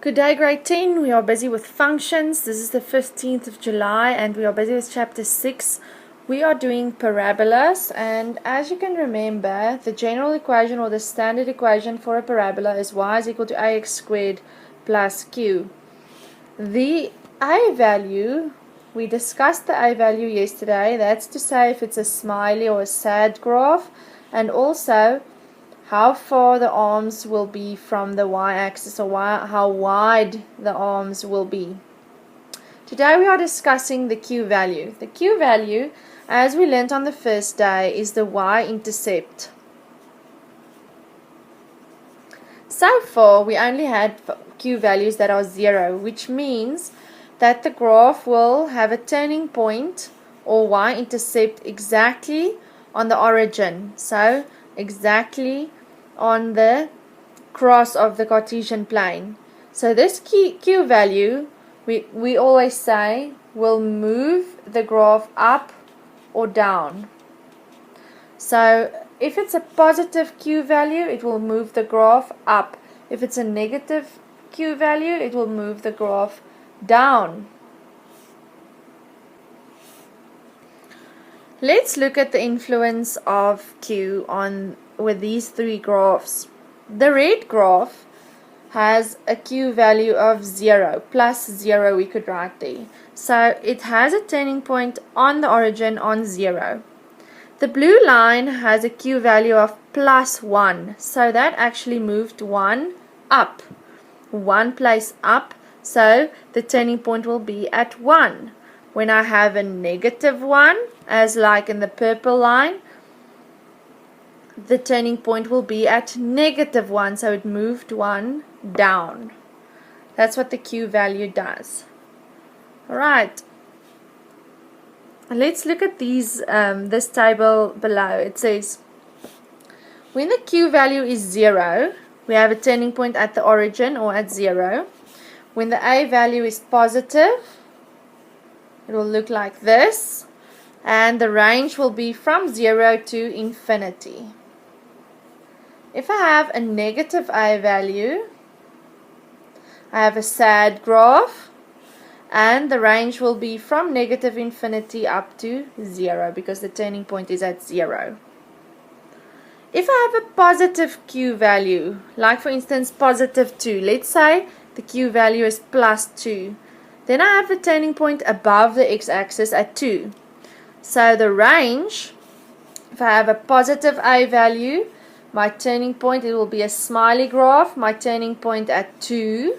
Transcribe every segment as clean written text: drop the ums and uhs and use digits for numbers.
Good day, grade 10. We are busy with functions. This is the 15th of July and we are busy with chapter 6. We are doing parabolas, and as you can remember, the general equation or the standard equation for a parabola is y is equal to ax squared plus q. The a value, we discussed the a value yesterday. That's to say if it's a smiley or a sad graph, and also how far the arms will be from the y-axis, or how wide the arms will be. Today we are discussing the q value. The q value, as we learned on the first day, is the y-intercept. So far we only had q values that are 0, which means that the graph will have a turning point or y-intercept exactly on the origin. So exactly on the cross of the Cartesian plane. So this q value, we always say, will move the graph up or down. So if it's a positive q value, it will move the graph up. If it's a negative q value, it will move the graph down. Let's look at the influence of q with these three graphs. The red graph has a q value of 0, plus 0 we could write there. So it has a turning point on the origin on 0. The blue line has a q value of plus 1, so that actually moved 1 up, 1 place up, so the turning point will be at 1. When I have a negative 1, as like in the purple line, the turning point will be at negative 1, so it moved 1 down. That's what the q value does. Alright, let's look at this table below. It says when the q value is 0, we have a turning point at the origin or at 0. When the a value is positive, it will look like this, and the range will be from 0 to infinity. If I have a negative a value, I have a sad graph, and the range will be from negative infinity up to 0 because the turning point is at 0. If I have a positive q value, like for instance positive 2, let's say the q value is plus 2, then I have the turning point above the x-axis at 2. So the range, if I have a positive a value, my turning point, it will be a smiley graph, my turning point at 2.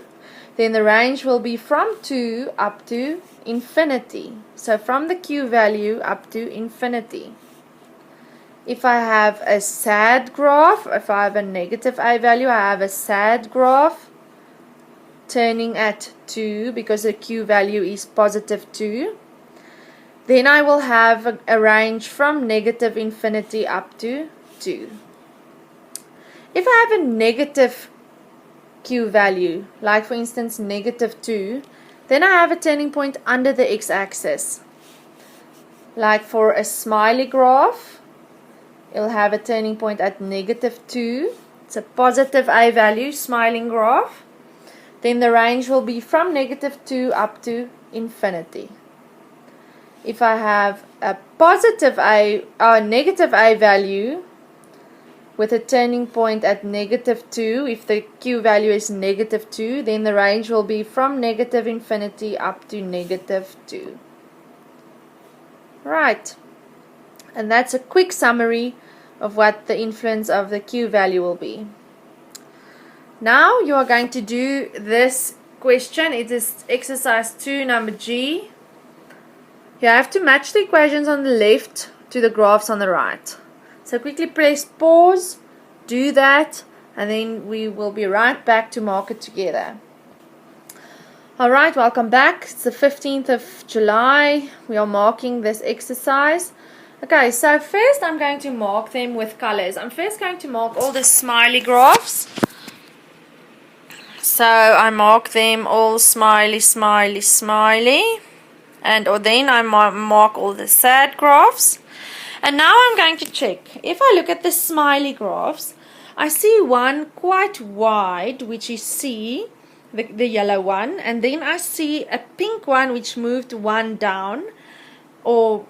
Then the range will be from 2 up to infinity. So from the q value up to infinity. If I have a sad graph, if I have a negative a value, I have a sad graph turning at 2 because the q value is positive 2. Then I will have a range from negative infinity up to 2. If I have a negative q value, like for instance negative 2, then I have a turning point under the x-axis. Like for a smiley graph, it will have a turning point at negative 2. It's a positive a value, smiling graph. Then the range will be from negative 2 up to infinity. If I have a negative a value with a turning point at negative 2, if the q value is negative 2, then the range will be from negative infinity up to negative 2. Right, and that's a quick summary of what the influence of the q value will be. Now you are going to do this question. It is exercise 2, number G. You have to match the equations on the left to the graphs on the right. So quickly press pause, do that, and then we will be right back to mark it together. Alright, welcome back. It's the 15th of July. We are marking this exercise. Okay, so first I'm going to mark them with colors. I'm first going to mark all the smiley graphs. So I mark them all smiley, smiley, smiley. Or then I mark all the sad graphs. And now I'm going to check. If I look at the smiley graphs, I see one quite wide, which is C, the yellow one, and then I see a pink one which moved one down, or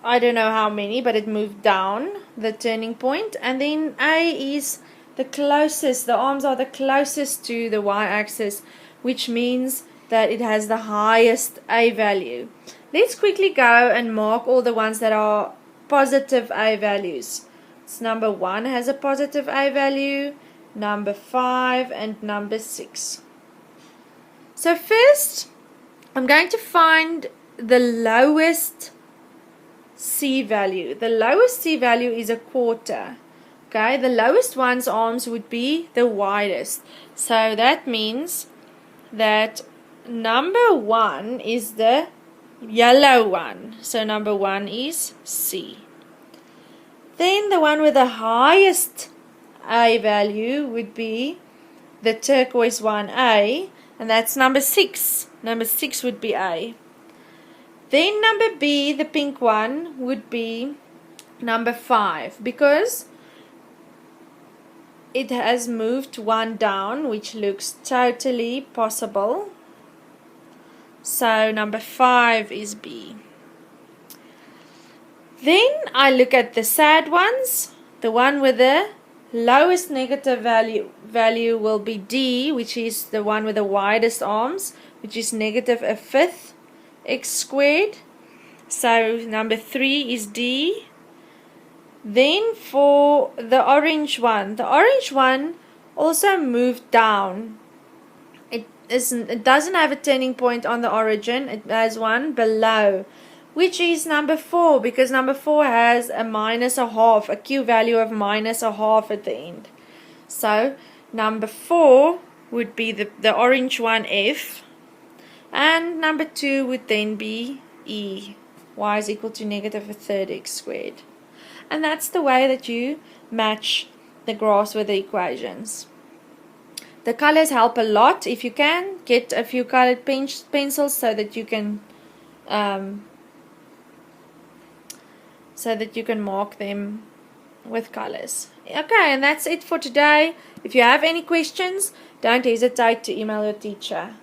I don't know how many, but it moved down the turning point. And then A is the closest, the arms are the closest to the y-axis, which means that it has the highest A value. Let's quickly go and mark all the ones that are positive A values. It's number 1 has a positive A value, number 5 and number 6. So first I'm going to find the lowest C value. The lowest C value is a quarter. Okay, the lowest one's arms would be the widest. So that means that number 1 is the yellow one. So number 1 is C. Then the one with the highest A value would be the turquoise one A, and that's number 6. Number 6 would be A. Then number B, the pink one, would be number 5, because it has moved one down, which looks totally possible. So number 5 is B. Then I look at the sad ones. The one with the lowest negative value will be D, which is the one with the widest arms, which is negative a fifth x squared. So number 3 is D. Then for the orange one also moved down. It doesn't have a turning point on the origin. It has one below, which is number 4, because number 4 has a minus a half, a Q value of minus a half at the end. So number 4 would be the orange one, F, and number 2 would then be E. Y is equal to negative a third x squared. And that's the way that you match the graphs with the equations. The colors help a lot. If you can, get a few colored pencils so that you can mark them with colors. Okay, and that's it for today. If you have any questions, don't hesitate to email your teacher.